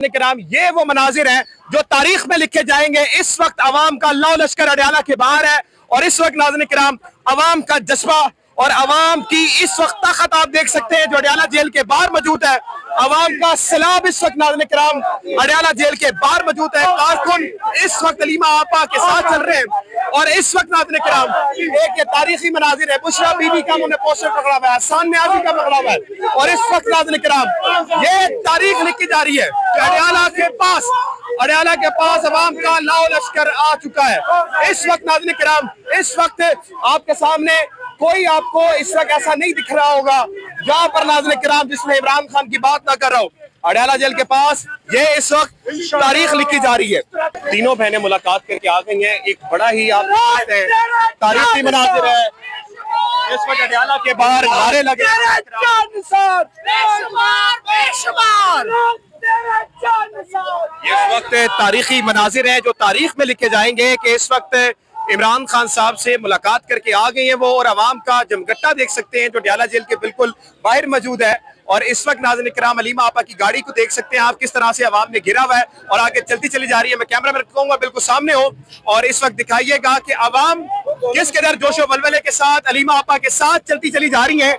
कराम, ये वो मनाजिर हैं जो तारीख में लिखे जाएंगे। इस वक्त अवाम का लौ लश्कर अडयाला के बाहर है और इस वक्त नाज़रीन कराम अवाम का जज्बा और अवाम की इस वक्त ताकत आप देख सकते हैं जो अडयाला जेल के बाहर मौजूद है। अवाम का सैलाब इस वक्त नाज़रीन कराम अडयाला जेल के बाहर मौजूद है। कारकुन इस वक्त अलीमा आपा के साथ चल रहे हैं और इस वक्त नाज़रीन कराम एक ये तारीखी मनाजिर है। बुशरा बीबी का उन्होंने पोस्टर पकड़ा हुआ है, हसन न्याजी का पकड़ा हुआ है और इस वक्त नाज़रीन कराम ये तारीख लिखी जा रही है। अडयाला के पास अवाम का लाओ लश्कर आ चुका है। इस वक्त नाज़रीन किराम, इस वक्त आपके सामने कोई आपको इस वक्त ऐसा नहीं दिख रहा होगा जहां पर नाज़रीन किराम जिसमें इमरान खान की बात ना कर रहा हूं। अडयाला जेल के पास ये इस वक्त तारीख लिखी जा रही है। तीनों बहनें मुलाकात करके आ गई हैं। एक बड़ा ही आप देखते हैं तारीखी मनाजिर है। इस वक्त अडयाला के बाहर नारे लगे, इस वक्त तारीखी मनाजिर हैं जो तारीख में लिखे जाएंगे कि इस वक्त इमरान खान साहब से मुलाकात करके आ गई हैं वो और अवाम का जमघटा देख सकते हैं जो अडयाला जेल के बिल्कुल बाहर मौजूद है। और इस वक्त नाज़रीन किराम अलीमा आपा की गाड़ी को देख सकते हैं आप किस तरह से अवाम में घिरा हुआ है और आगे चलती चली जा रही है। मैं कैमरा में कहूंगा बिल्कुल सामने हो और इस वक्त दिखाइएगा कि अवाम किस कदर जोशो वलवले के साथ अलीमा आपा के साथ चलती चली जा रही है।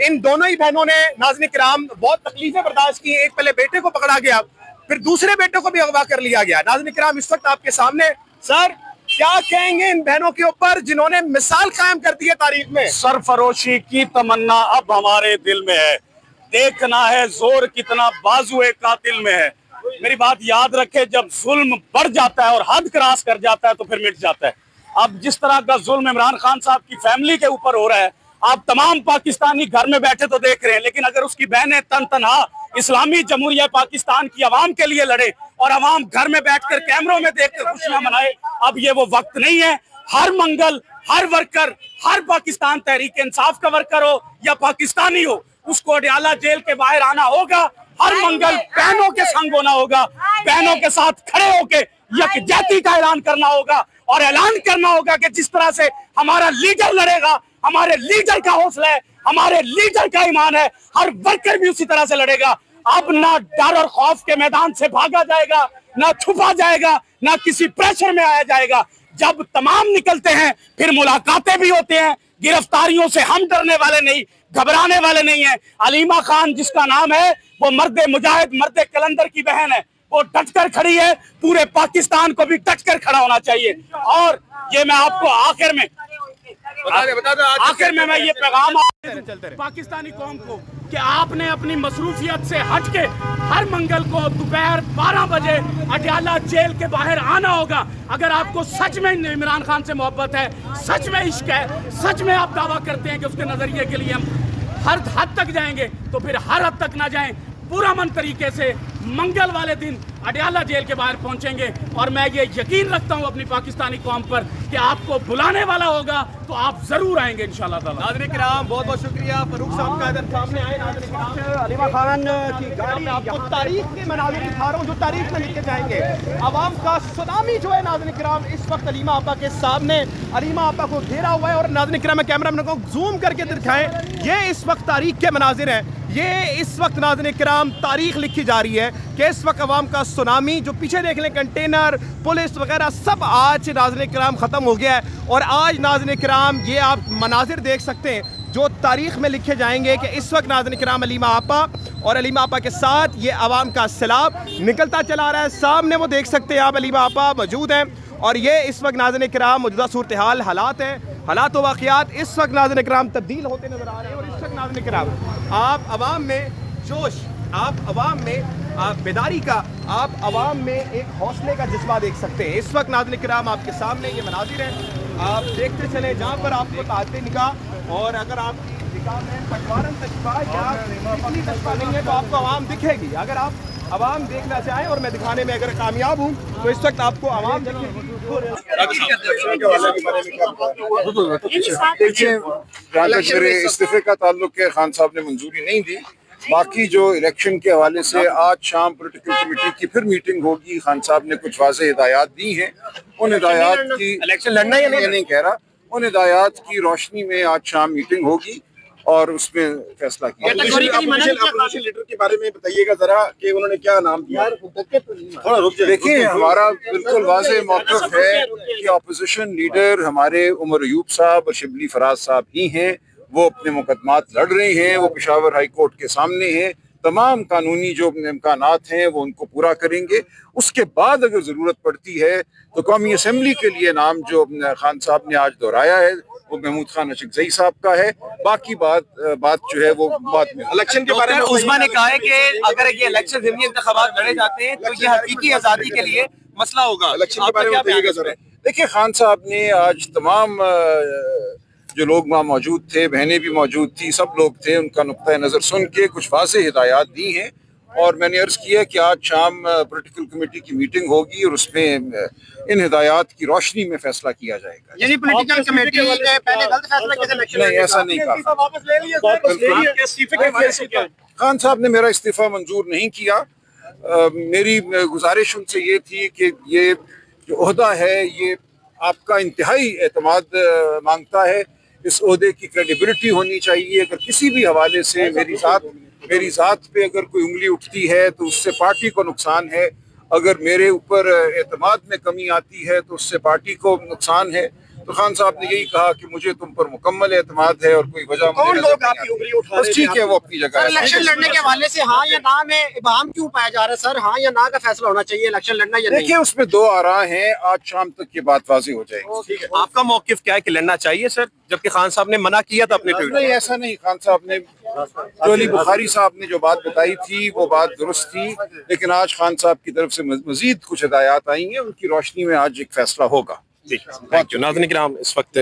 इन दोनों ही बहनों ने नाज़रीन किराम बहुत तकलीफें बर्दाश्त की। एक पहले बेटे को पकड़ा गया, फिर दूसरे बेटे को भी अगवा कर लिया गया। नाज़रीन किराम इस वक्त आपके सामने सर क्या कहेंगे इन बहनों के ऊपर जिन्होंने मिसाल कायम कर दी है तारीख में? सरफरोशी की तमन्ना अब हमारे दिल में है, देखना है जोर कितना बाजुए कातिल में है। मेरी बात याद रखे, जब जुल्म बढ़ जाता है और हद क्रॉस कर जाता है तो फिर मिट जाता है। अब जिस तरह का जुल्म इमरान खान साहब की फैमिली के ऊपर हो रहा है, आप तमाम पाकिस्तानी घर में बैठे तो देख रहे हैं, लेकिन अगर उसकी बहनें तन तनहा इस्लामी जमहूरिया पाकिस्तान की आवाम के लिए लड़े और आवाम घर में बैठकर कैमरों में देखकर खुशियां मनाए, अब ये वो वक्त नहीं है। हर मंगल, हर वर्कर, हर पाकिस्तान तहरीक इंसाफ का वर्कर हो या पाकिस्तानी हो, उसको अडयाला जेल के बाहर आना होगा। हर मंगल बहनों के संग होना होगा, बहनों के साथ खड़े होके यकजहती का ऐलान करना होगा और ऐलान करना होगा कि जिस तरह से हमारा लीडर लड़ेगा, हमारे लीडर का हौसला है, हमारे लीडर का ईमान है, हर वर्कर भी उसी तरह से लड़ेगा। अब ना डर और खौफ के मैदान से भागा जाएगा, ना छुपा जाएगा, ना किसी प्रेशर में आया जाएगा। जब तमाम निकलते हैं फिर मुलाकातें भी होते हैं। गिरफ्तारियों से हम डरने वाले नहीं, घबराने वाले नहीं है। अलीमा खान जिसका नाम है वो मर्द मुजाहिद, मर्द कलंदर की बहन है, वो डटकर खड़ी है। पूरे पाकिस्तान को भी डटकर खड़ा होना चाहिए। और ये मैं आपको आखिर में मैं ये पैगाम पाकिस्तानी कौम को कि आपने अपनी मसरूफियत से हटके हर मंगल को दोपहर 12 बजे अडयाला जेल के बाहर आना होगा। अगर आपको सच में इमरान खान से मोहब्बत है, सच में इश्क है, सच में आप दावा करते हैं कि उसके नजरिए के लिए हम हर हद तक जाएंगे, तो फिर हर हद तक ना जाएं, पुरअमन तरीके से मंगल वाले दिन अडयाला जेल के बाहर पहुंचेंगे। और मैं ये यकीन रखता हूं अपनी पाकिस्तानी कौम पर कि आपको बुलाने वाला होगा तो आप जरूर आएंगे इंशाल्लाह ताला। नाज़रीन किराम बहुत बहुत शुक्रिया। फारूक साहब का इधर सामने आए। नाज़रीन किराम अलीमा खान की गाड़ी आपको तारीख के मनाजिर दिखा रहा हूं जो तारीख में लिखे जाएंगे। अवाम का सुनामी जो है नाज़रीन किराम इस वक्त अलीमा आपा के सामने, अलीमा आपा को घेरा हुआ है। और नाज़रीन किराम कैमरा मैन को जूम करके दिखाएं, ये इस वक्त तारीख के मनाजिर हैं। ये इस वक्त नाज़रीन किराम तारीख लिखी जा रही है कि इस वक्त अवाम का सुनामी जो पीछे देख लें कंटेनर, पुलिस वगैरह सब आज नाज़रीन किराम ख़त्म हो गया है। और आज नाज़रीन किराम ये आप मनाजिर देख सकते हैं जो तारीख में लिखे जाएंगे कि इस वक्त नाज़रीन किराम अलीमा आपा और अलीमा आपा के साथ ये अवाम का सैलाब निकलता चला रहा है। सामने वो देख सकते हैं आप अलीमा आपा मौजूद हैं और ये इस वक्त नाज़रीन किराम मौजूदा सूरत हाल हालात हैं, हालात व वाक़ियात इस वक्त नाज़रीन किराम तब्दील होते नजर आ रहे हैं। और इस वक्त नाज़रीन किराम आप अवाम में जोश, आप अवाम में बेदारी का, आप अवाम में एक हौसले का जज्बा देख सकते हैं। इस वक्त नाज़रीन किराम आपके सामने ये मनाजिर हैं, आप देखते चले जहाँ पर आपको ताकते निगाह। और अगर आपकी निगाह में पटवारन तशबा या इतनी तशबा नहीं है तो आपको अवाम दिखेगी। अगर आप अवाम देखना चाहें और मैं दिखाने में अगर कामयाब हूँ तो इस वक्त आपको अवाम दिखेगी। देखिए, जहाँ तक मेरे इस्तीफे का ताल्लुक है, खान साहब ने मंजूरी नहीं दी। बाकी जो इलेक्शन के हवाले से आज शाम पॉलिटिकल कमेटी की फिर मीटिंग होगी। खान साहब ने कुछ वाज़ेह हिदायत दी हैं, उन हिदायत की इलेक्शन लड़ना या नहीं कह रहा, उन हिदायत की रोशनी में आज शाम मीटिंग होगी और उसमें फैसला किया। अपोजिशन लीडर के बारे में बताइएगा जरा कि उन्होंने क्या नाम दिया। थोड़ा रुक जाइए। देखिए, हमारा बिल्कुल वाज़ेह मौक़िफ़ है कि अपोजिशन लीडर हमारे उमर अयूब साहब और शिबली फराज साहब ही हैं। वो अपने मुकदमात लड़ रहे हैं, वो पेशावर हाई कोर्ट के सामने हैं। तमाम कानूनी जो इम्कानात हैं वो उनको पूरा करेंगे। उसके बाद अगर ज़रूरत पड़ती है तो कौमी असम्बली के लिए नाम जो खान साहब ने आज दोहराया है वो महमूद खान अशरफी साहब का है। बाकी बात जो है वो बाद में। इलेक्शन के बारे में उस्मा ने कहा है कि अगर ये इलेक्शन ज़मीनी इंतखाबात लड़े जाते हैं तो ये हकीकी आज़ादी के लिए मसला होगा। इलेक्शन के बारे में बताइएगा जरा। देखिए, खान साहब ने आज तमाम जो लोग वहाँ मौजूद थे, बहनें भी मौजूद थी, सब लोग थे, उनका नुक्ता नज़र सुन के कुछ वाज़ेह हिदायत दी हैं और मैंने अर्ज़ किया कि आज शाम पॉलिटिकल कमेटी की मीटिंग होगी और उसमें इन हिदायत की रोशनी में फैसला किया जाएगा। यानी पॉलिटिकल कमेटी ने पहले गलत फैसला किया था इलेक्शन नहीं, ऐसा नहीं कहा। खान साहब ने मेरा इस्तीफ़ा मंजूर नहीं किया। मेरी गुजारिश उनसे ये थी कि ये जो ओहदा है ये आपका इंतहाई एतमाद मांगता है। इस ओहदे की क्रेडिबिलिटी होनी चाहिए। अगर किसी भी हवाले से मेरी ज़ात पे अगर कोई उंगली उठती है तो उससे पार्टी को नुकसान है। अगर मेरे ऊपर एतमाद में कमी आती है तो उससे पार्टी को नुकसान है। तो खान साहब ने यही कहा कि मुझे तुम पर मुकम्मल एतमाद है और कोई वजह कौन लोग आपकी उंगली उठा रहे हैं? ठीक है, वो अपनी जगह है। इलेक्शन लड़ने के हवाले से हाँ या ना में इबाम क्यों पाया जा रहा है सर? हाँ या ना का फैसला होना चाहिए, इलेक्शन लड़ना या नहीं? देखिए, उसमें दो आरा हैं। आज शाम तक ये बात वाज़ेह हो जाएगी। आपका मौकिफ क्या है कि लड़ना चाहिए सर, जबकि खान साहब ने मना किया था अपने ट्वीट में? नहीं, ऐसा नहीं। खान साहब ने जो अली बुखारी साहब ने जो बात बताई थी वो बात दुरुस्त थी, लेकिन आज खान साहब की तरफ से मजीद कुछ हिदायत आई हैं, उनकी रोशनी में आज एक फैसला होगा। Thank you. नाज़रीन किराम, इस वक्त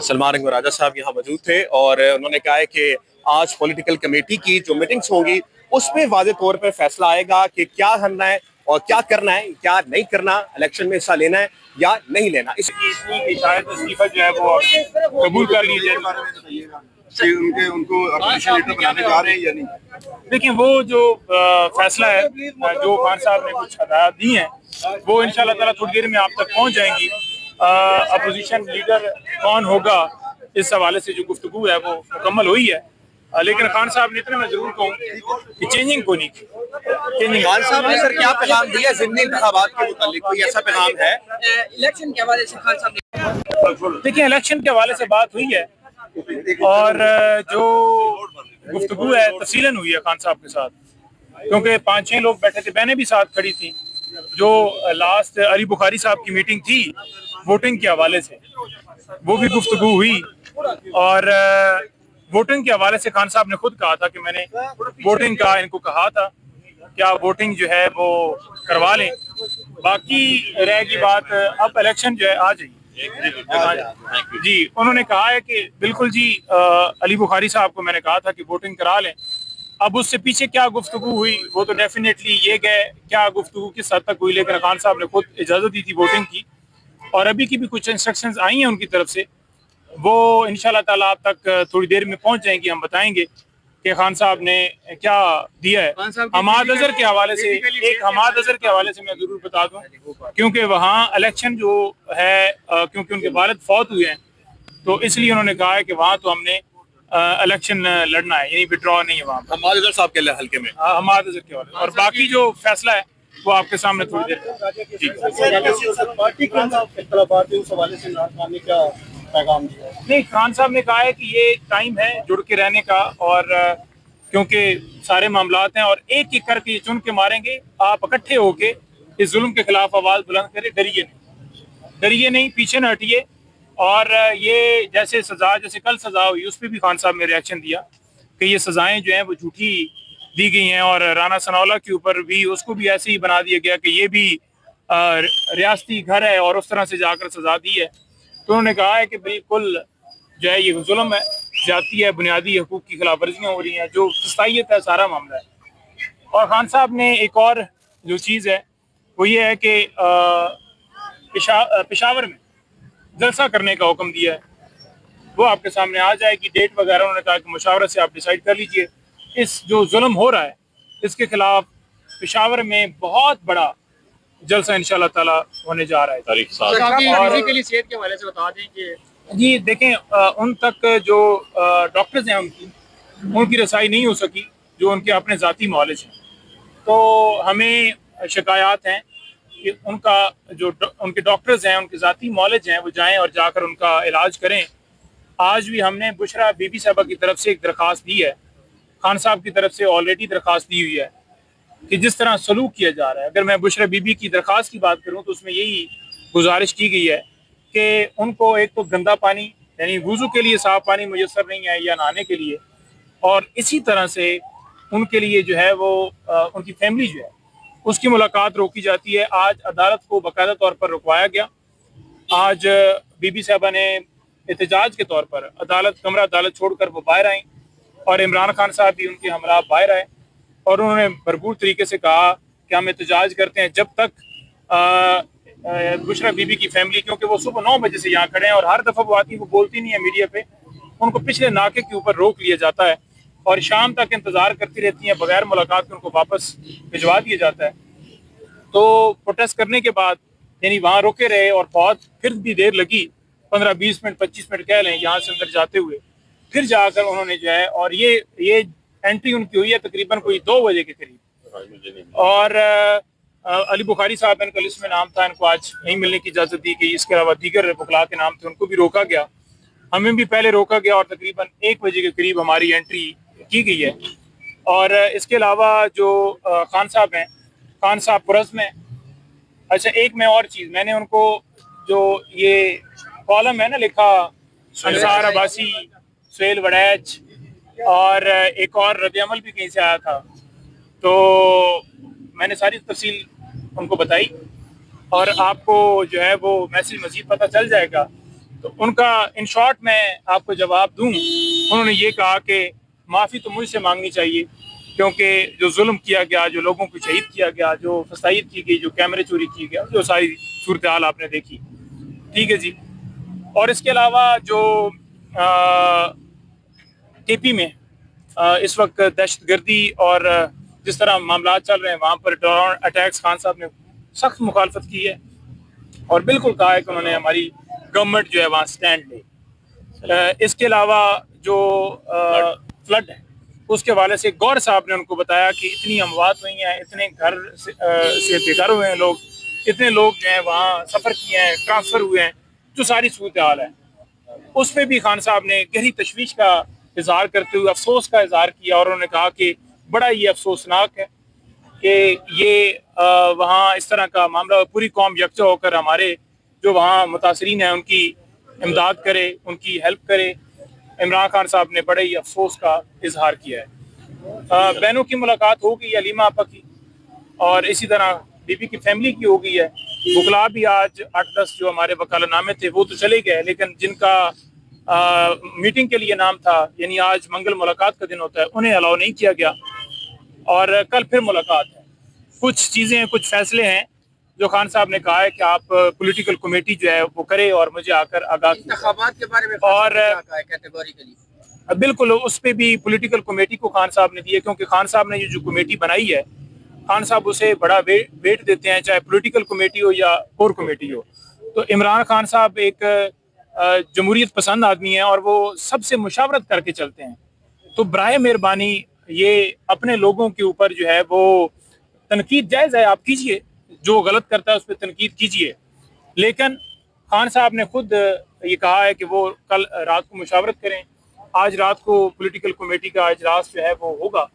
सलमान रंग राजा साहब यहाँ मौजूद थे और उन्होंने कहा है कि आज पॉलिटिकल कमेटी की जो मीटिंग्स होंगी उसमें वाज़ेह तौर पर फैसला आएगा कि क्या करना है और क्या करना है, क्या नहीं करना, इलेक्शन में हिस्सा लेना है या नहीं लेना। शायद इस्तीफा जो है वो कबूल कर लीजिए। उनको अपोजिशन लीडर बनाने जा रहे हैं या नहीं? देखिए, वो जो फैसला है, जो खान साहब ने कुछ हदायत दी हैं वो इंशाल्लाह ताला थोड़ी देर में आप तक पहुंच जाएंगी। अपोजिशन लीडर कौन होगा इस हवाले से जो गुफ्तगू है वो मुकम्मल हुई है, लेकिन खान साहब ने इतना मैं जरूर कहूँ कि चेंजिंग को नहीं की। खान साहब ने सर क्या पैगाम दिया ज़मीनी इंतखाबात के मुतालिक? कोई ऐसा पैगाम है इलेक्शन के हवाले से खान साहब ने? देखिए, इलेक्शन के हवाले से बात हुई है और जो गुफ्तगू है तफसीलन हुई है खान साहब के साथ, क्योंकि 5-6 लोग बैठे थे, बहनें भी साथ खड़ी थी। जो लास्ट अली बुखारी साहब की मीटिंग थी वोटिंग के हवाले से, वो भी गुफ्तगू हुई और वोटिंग के हवाले से खान साहब ने खुद कहा था कि मैंने वोटिंग का इनको कहा था क्या वोटिंग जो है वो करवा लें। बाकी रहेगी बात, अब इलेक्शन जो है आ जाएगी जी। उन्होंने कहा है कि बिल्कुल जी, अली बुखारी साहब को मैंने कहा था कि वोटिंग करा लें। अब उससे पीछे क्या गुफ्तगू हुई वो तो डेफिनेटली ये गए क्या गुफ्तगू किस हद तक हुई, लेकिन खान साहब ने खुद इजाज़त दी थी वोटिंग की और अभी की भी कुछ इंस्ट्रक्शंस आई हैं उनकी तरफ से, वो इंशाल्लाह ताला आप तक थोड़ी देर में पहुंच जाएंगी। हम बताएंगे कि खान साहब ने क्या दिया है। हमाद अजहर के हवाले से, एक हमाद अजहर के हवाले से मैं ज़रूर बता दूं, क्योंकि वहाँ इलेक्शन जो है, क्योंकि उनके वालिद फौत हुए हैं तो इसलिए उन्होंने कहा है कि वहाँ तो हमने इलेक्शन लड़ना है, यानी विड्रॉ नहीं है वहाँ पर। हमाद अजहर साहब के हल्के में हमाद अजहर के हवाले, और बाकी जो फैसला है वो आपके सामने थोड़ी देर नहीं। खान साहब ने कहा है कि ये टाइम है जुड़ के रहने का, और क्योंकि सारे मामलात हैं और एक एक करके चुन के मारेंगे। आप इकट्ठे होके इस जुल्म के खिलाफ आवाज बुलंद करें, डरिए नहीं, पीछे न हटिए। और ये जैसे सजा, जैसे कल सजा हुई उस पर भी खान साहब ने रिएक्शन दिया कि ये सजाएं जो हैं वो झूठी दी गई हैं, और राना सनाउल्लाह के ऊपर भी उसको भी ऐसे ही बना दिया गया कि ये भी रियासती घर है और उस तरह से जाकर सजा दी है। तो उन्होंने कहा है कि बिल्कुल जो है ये जुल्म है, ज्यादती है, बुनियादी हकूक की खिलाफ वर्जियाँ हो रही हैं, जो सस्तायत है सारा मामला है। और खान साहब ने एक और जो चीज़ है वो ये है कि पेशावर में जलसा करने का हुक्म दिया है, वो आपके सामने आ जाएगी। डेट वगैरह उन्होंने कहा कि मुशावरत से आप डिसाइड कर लीजिए। इस जो जुल्म हो रहा है इसके खिलाफ पेशावर में बहुत बड़ा जलसा इंशाल्लाह ताला होने जा रहा है। और फिजिकली सेहत के हवाले से बता दें कि जी देखें, उन तक जो डॉक्टर्स हैं उनकी रसाई नहीं हो सकी जो उनके अपने ज़ाती मॉलेज हैं। तो हमें शिकायत हैं कि उनके डॉक्टर्स हैं, उनके ज़ाती मॉलेज हैं, वो जाएं और जाकर उनका इलाज करें। आज भी हमने बुशरा बीबी साहबा की तरफ से एक दरख्वास्त दी है, खान साहब की तरफ से ऑलरेडी दरख्वास्त दी हुई है कि जिस तरह सलूक किया जा रहा है। अगर मैं बुशरा बीबी की दरख्वास्त की बात करूं तो उसमें यही गुजारिश की गई है कि उनको एक तो गंदा पानी यानी वुज़ू के लिए साफ़ पानी मुयसर नहीं है या नहाने के लिए, और इसी तरह से उनके लिए जो है वो उनकी फैमिली जो है उसकी मुलाकात रोकी जाती है। आज अदालत को बाकायदा तौर पर रुकवाया गया। आज बीबी साहबा ने एहतजाज के तौर पर कमरा अदालत छोड़कर वो बाहर आई और इमरान खान साहब भी उनके हमरा बाहर आए और उन्होंने भरपूर तरीके से कहा कि हम एहतजाज करते हैं जब तक बुशरा बीबी की फैमिली, क्योंकि वो सुबह 9 बजे से यहाँ खड़े हैं और हर दफ़ा वो आती, वो बोलती नहीं है मीडिया पे, उनको पिछले नाके के ऊपर रोक लिया जाता है और शाम तक इंतज़ार करती रहती हैं, बगैर मुलाकात के उनको वापस भिजवा दिया जाता है। तो प्रोटेस्ट करने के बाद यानी वहाँ रुके रहे और बहुत फिर भी देर लगी, 15-20 मिनट 25 मिनट कह लें यहाँ से अंदर जाते हुए, फिर जाकर उन्होंने जो है, और ये एंट्री उनकी हुई है तकरीबन कोई 2 बजे के करीब। और अली बुखारी साहब इनका लिस्ट में नाम था, इनको आज नहीं मिलने की इजाज़त दी गई। इसके अलावा दीगर वकला के नाम थे, उनको भी रोका गया, हमें भी पहले रोका गया और तकरीबन 1 बजे के करीब हमारी एंट्री की गई है। और इसके अलावा जो खान साहब हैं, खान साहब पुरज़ में, अच्छा एक मैं और चीज़, मैंने उनको जो ये कॉलम है ना लिखा, अंसार अब्बासी, सुहेल वड़ैच और एक और रद्द-ए-अमल भी कहीं से आया था, तो मैंने सारी तफसील उनको बताई और आपको जो है वो मैसेज मज़ीद पता चल जाएगा। तो उनका इन शॉर्ट मैं आपको जवाब दूं, उन्होंने ये कहा कि माफ़ी तो मुझसे मांगनी चाहिए क्योंकि जो जुल्म किया गया, जो लोगों को शहीद किया गया, जो फसाइद की गई, जो कैमरे चोरी की गया, जो सारी सूरत हाल आपने देखी, ठीक है जी। और इसके अलावा जो केपी में इस वक्त दहशतगर्दी और जिस तरह मामला चल रहे हैं वहाँ पर ड्रोन अटैक्स, खान साहब ने सख्त मुखालफत की है और बिल्कुल कहा है कि उन्होंने हमारी गवर्नमेंट जो है वहाँ स्टैंड ले। इसके अलावा जो फ्लड है उसके हवाले से गौर साहब ने उनको बताया कि इतनी अमवात हुई हैं, इतने घर से बेघर हुए हैं लोग, इतने लोग जो हैं वहाँ सफ़र किए हैं, ट्रांसफ़र हुए हैं, जो सारी सूरत हाल है उस पर भी खान साहब ने गहरी तशवीश का इजहार करते हुए अफसोस का इजहार किया और उन्होंने कहा कि बड़ा ये अफसोसनाक है कि ये वहाँ इस तरह का मामला, पूरी कौम यकजा होकर हमारे जो वहाँ मुतासरीन हैं उनकी इमदाद करे, उनकी हेल्प करे। इमरान खान साहब ने बड़े ही अफसोस का इजहार किया है। बहनों की मुलाकात हो गई, अलीमा आपा की, और इसी तरह बीबी की फैमिली की हो गई है। बुकला भी आज 8-10 जो हमारे वकालतनामे थे वो तो चले गए, लेकिन जिनका मीटिंग के लिए नाम था, यानी आज मंगल मुलाकात का दिन होता है, उन्हें अलाउ नहीं किया गया और कल फिर मुलाकात है। कुछ चीज़ें, कुछ फैसले हैं जो खान साहब ने कहा है कि आप पॉलिटिकल कमेटी जो है वो करे और मुझे आकर आगाह इंतखाबात के बारे में और कैटेगोरिकली बिल्कुल उस पर भी पॉलिटिकल कमेटी को खान साहब ने दिया, क्योंकि खान साहब ने ये जो कमेटी बनाई है, खान साहब उसे बड़ा वेट देते हैं, चाहे पॉलिटिकल कमेटी हो या कोर कमेटी हो। तो इमरान खान साहब एक जमहूरियत पसंद आदमी है और वो सबसे मुशावरत करके चलते हैं। तो बराए मेहरबानी ये अपने लोगों के ऊपर जो है वो तनकीद जायज़ है, आप कीजिए, जो गलत करता है उस पर तनकीद कीजिए, लेकिन खान साहब ने खुद ये कहा है कि वो कल रात को मुशावरत करें। आज रात को पॉलिटिकल कमेटी का इजलास जो है वो होगा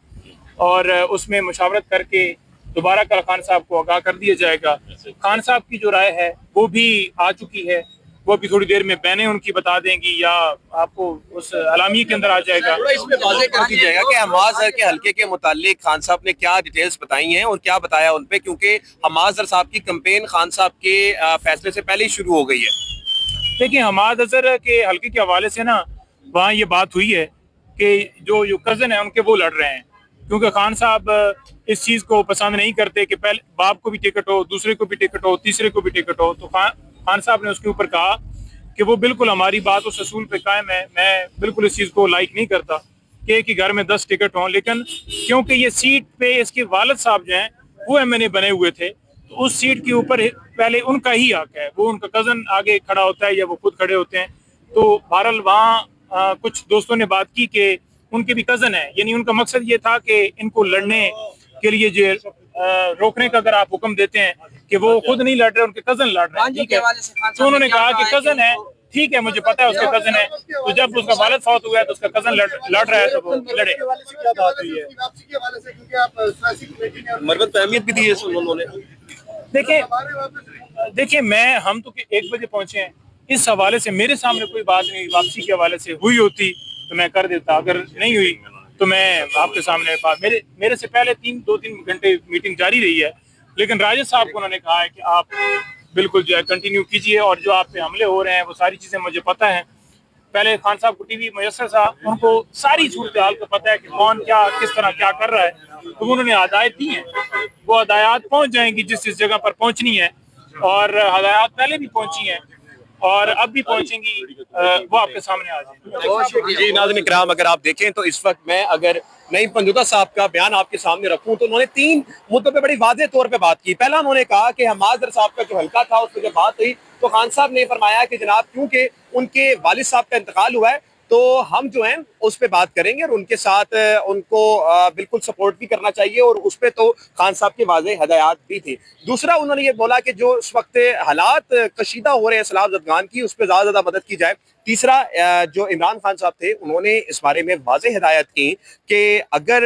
और उसमें मुशावरत करके दोबारा कल खान साहब को आगाह कर दिया जाएगा। खान साहब की जो राय है वो भी आ चुकी है, वो भी थोड़ी देर में बहनें उनकी बता देंगी या आपको उस अलामी के अंदर आ जाएगा। इसमें वाज़ेह कर दी जाएगा कि हमाद अज़हर के हल्के के मुतालिक खान साहब ने क्या डिटेल्स बताई हैं और क्या बताया उन पे, क्योंकि हमाद अज़हर साहब की कैंपेन खान साहब के फैसले से पहले ही शुरू हो गई है। देखिए, हमाद अज़हर के हल्के के हवाले से ना वहाँ ये बात हुई है कि जो कज़न है उनके वो लड़ रहे हैं, क्योंकि खान साहब इस चीज़ को पसंद नहीं करते कि पहले बाप को भी टिकट हो, दूसरे को भी टिकट हो, तीसरे को भी टिकट हो। तो खान साहब ने उसके ऊपर कहा कि वो बिल्कुल हमारी बात उस असूल पे कायम है, मैं बिल्कुल इस चीज़ को लाइक नहीं करता कि एक ही घर में 10 टिकट हों, लेकिन क्योंकि ये सीट पे इसके वालिद साहब जो हैं वो MNA बने हुए थे, तो उस सीट के ऊपर पहले उनका ही हक है, वो उनका कज़न आगे खड़ा होता है या वो खुद खड़े होते हैं, तो बहरहाल वहाँ कुछ दोस्तों ने बात की कि उनके भी कज़न है, यानी उनका मकसद ये था कि इनको लड़ने के लिए जो रोकने का अगर आप हुक्म देते हैं कि वो खुद नहीं लड़ रहे, उनके कज़न लड़ रहे हैं, ठीक है। तो उन्होंने कहा कि कज़न है, ठीक है, मुझे पता है उसका कज़न है, तो जब उसका वालिद फौत हुआ है तो उसका कज़न लड़ रहा है तो वो लड़े। मरकत पे अहमियत भी दी है उन्होंने। देखिए हम तो 1 बजे पहुंचे हैं, इस हवाले से मेरे सामने कोई बात नहीं वापसी के हवाले से हुई होती तो मैं कर देता, अगर नहीं हुई तो मैं आपके सामने बात, मेरे से पहले 2-3 घंटे मीटिंग जारी रही है, लेकिन राजेश साहब को उन्होंने कहा है कि आप बिल्कुल जो है कंटिन्यू कीजिए, और जो आप पे हमले हो रहे हैं वो सारी चीज़ें मुझे पता है। पहले खान साहब को टीवी मुयस्सर था, उनको सारी सूरत हाल को पता है कि कौन क्या किस तरह क्या कर रहा है, तो उन्होंने हदायत दी है, वो हदायत पहुंच जाएंगी जिस जगह पर पहुंचनी है, और हदायत पहले भी पहुंची हैं और अब भी पहुंचेंगी, वो आपके सामने आ जाएंगी। जी नाज़रीन इकराम, अगर आप देखें तो इस वक्त मैं अगर नईम पंजोता साहब का बयान आपके सामने रखूं तो उन्होंने 3 मुद्दों पे बड़ी वाज़ेह तौर पे बात की। पहला उन्होंने कहा कि हमाद अज़हर साहब का जो हल्का था उस पर जब बात हुई तो खान साहब ने फरमाया कि जनाब क्योंकि उनके वालिद साहब का इंतकाल हुआ है तो हम जो हैं उस पर बात करेंगे और उनके साथ उनको बिल्कुल सपोर्ट भी करना चाहिए, और उस पर तो खान साहब की वाज़ेह हदायत भी थी। दूसरा उन्होंने ये बोला कि जो इस वक्त हालात कशीदा हो रहे हैं सलाम जदगान की, उस पर ज़्यादा मदद की जाए। तीसरा जो इमरान खान साहब थे उन्होंने इस बारे में वाज़ेह हिदायत की कि अगर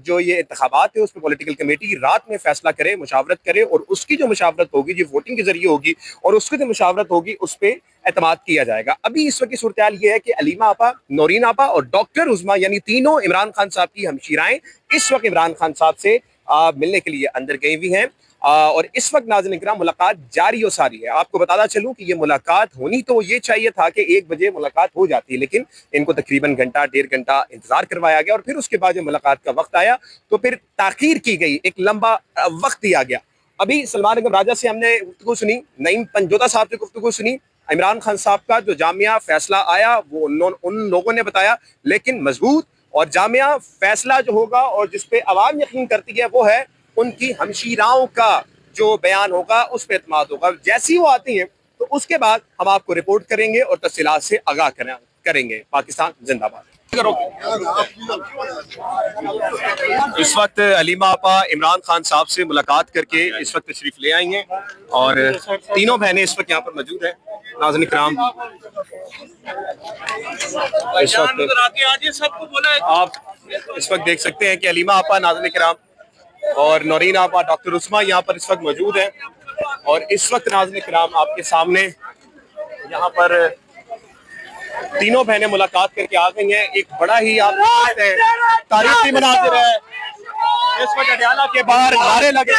जो ये इंतखाबात है उस पर पॉलिटिकल कमेटी रात में फैसला करे, मुशावरत करे, और उसकी जो मुशावरत होगी जो वोटिंग के जरिए होगी और उसकी जो मुशावरत होगी उस पर एतमाद किया जाएगा। अभी इस वक्त की सूरत हाल ये है कि अलीमा आपा, नौरीन आपा और डॉक्टर उज़मा यानी तीनों इमरान खान साहब की हमशीराएं इस वक्त इमरान खान साहब से मिलने के लिए अंदर गई हुई हैं, और इस वक्त नाज़रीन इकराम मुलाकात जारी और सारी है। आपको बताना चलूं कि ये मुलाकात होनी तो ये चाहिए था कि 1 बजे मुलाकात हो जाती है, लेकिन इनको तकरीबन घंटा 1.5 घंटा इंतजार करवाया गया, और फिर उसके बाद जब मुलाकात का वक्त आया तो फिर ताखीर की गई, एक लंबा वक्त दिया गया। अभी सलमान अकबर राजा से हमने गुफ्तगू सुनी, नईम पंजोता साहब से गुफ्तगू सुनी, इमरान खान साहब का जो जामिया फैसला आया वो उन लोगों ने बताया, लेकिन मजबूत और जामिया फैसला जो होगा और जिस पे अवाम यकीन करती है वो है उनकी हमशीराओं का जो बयान होगा उस पर एतमाद होगा। जैसी वो आती हैं तो उसके बाद हम आपको रिपोर्ट करेंगे और तफसीलात से आगाह करेंगे। पाकिस्तान जिंदाबाद। इस वक्त अलीमा आपा इमरान खान साहब से मुलाकात करके इस वक्त तशरीफ ले आई हैं, और तीनों बहनें इस वक्त यहाँ पर मौजूद हैं। नाज़रीन इकराम, इस वक्त आप इस वक्त देख सकते हैं कि अलीमा आपा, नाज़रीन इकराम, और नौरीन आपा, डॉक्टर उस्मा यहाँ पर इस वक्त मौजूद हैं, और इस वक्त नाज़रीन इकराम आपके सामने यहाँ पर तीनों बहनें मुलाकात करके आ गई हैं। एक बड़ा ही आप तारीखी मनाज़िर है, इस वक्त अडयाला के बाहर नारे लगे।